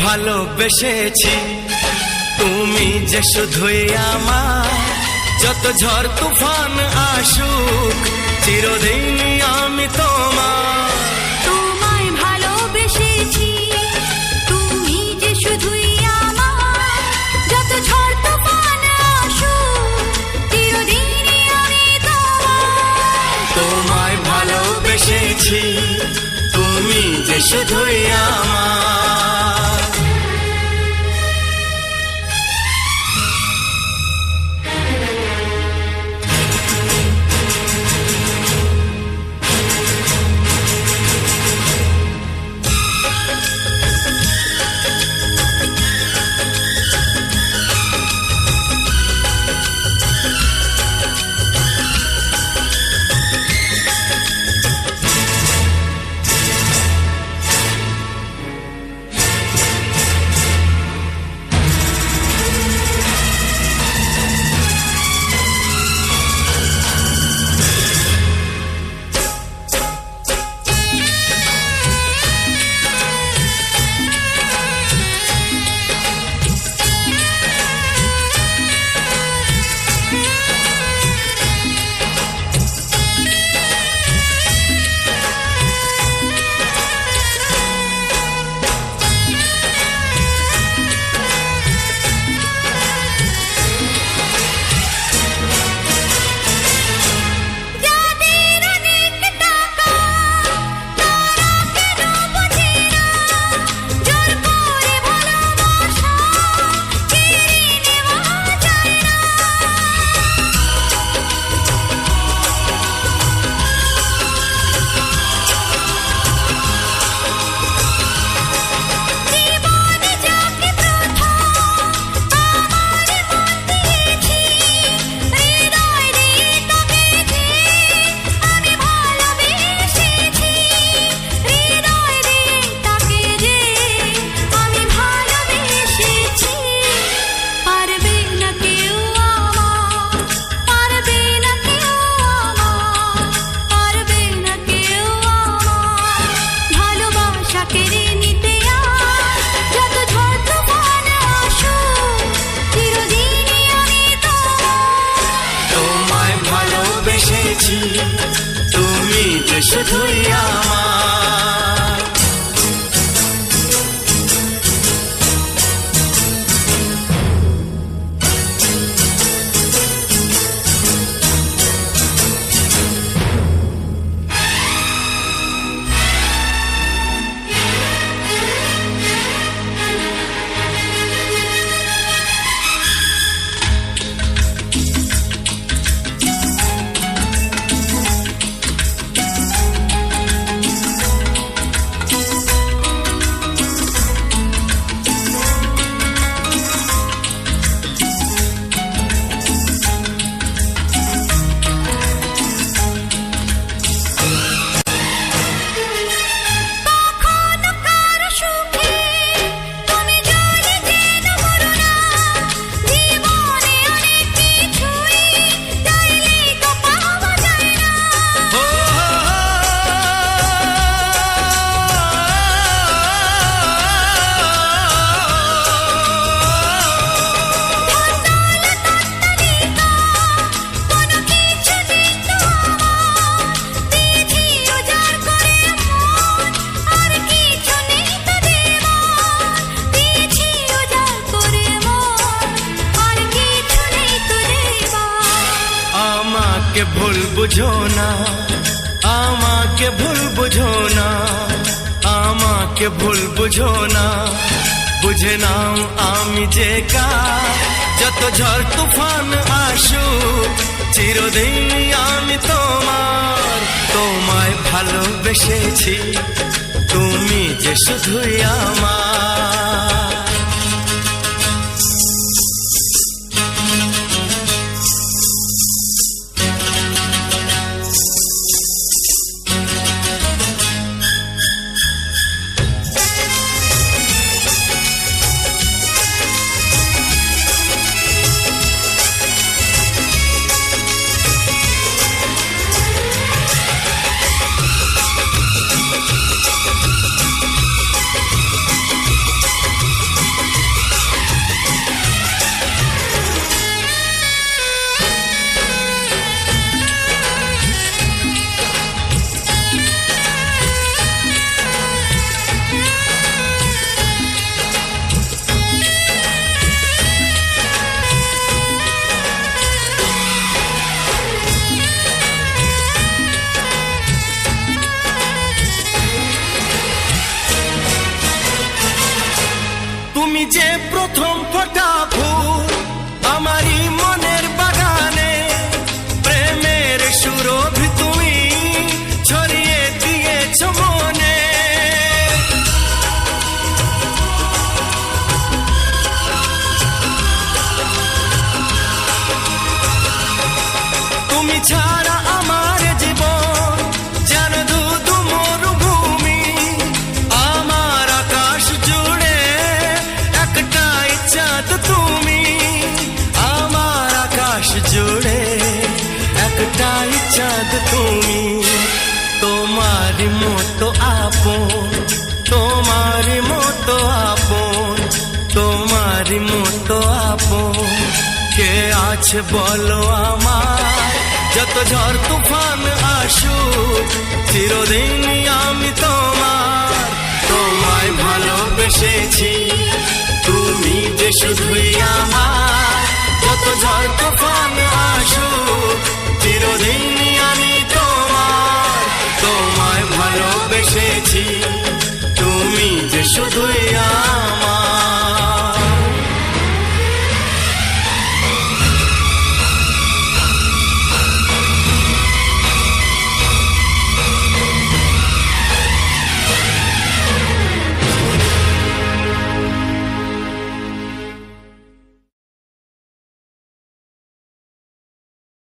ভালোবেসেছি তুমি যে শুধুই আমার, যত ঝড় তুফান আসুক চিরদিন আমি তোমার। তোমায় ভালোবেসেছি তুমি যে শুধুই আমার, যত ঝড় তুফান আসুক চিরদিন আমি তোমার। তোমায় ভালোবেসেছি তুমি যে শুধুই আমার। তুমি যে শুধুই আমার। আমাকে ভুল বুঝো না, আমাকে ভুল বুঝো না, আমাকে ভুল বুঝো না, বুঝে নাও আমি যে কার, যত ঝড় তুফান আসুক চিরদিন আমি তোমার। তোমায় ভালোবেসেছি তুমি যে শুধুই আমার। তুমি যে প্রথম ফোটা ফুল আমারই মনের বাগানে, প্রেমের সুরভি তুমি ছড়িয়ে দিয়েছ মনে। তুমি ছাড়া আমার জীবন যেন দুধু মরুভূমি, আমার আকাশ জুড়ে একটাই চাঁদ তুমি, আমার আকাশ জুড়ে একটাই চাঁদ তুমি। তোমার মতো আপন, তোমার মতো আপন, তোমার মতো আপন কে আছে বলো আমার। যত ঝড় তুফান আসুক চিরদিনই আমি তোমার। তোমায় ভালোবেসেছি তুমি যে শুধুই আমার। যত ঝড় তুফান আসুক চিরদিনই আমি তোমার। তোমায় ভালোবেসেছি তুমি যে শুধুই আমার।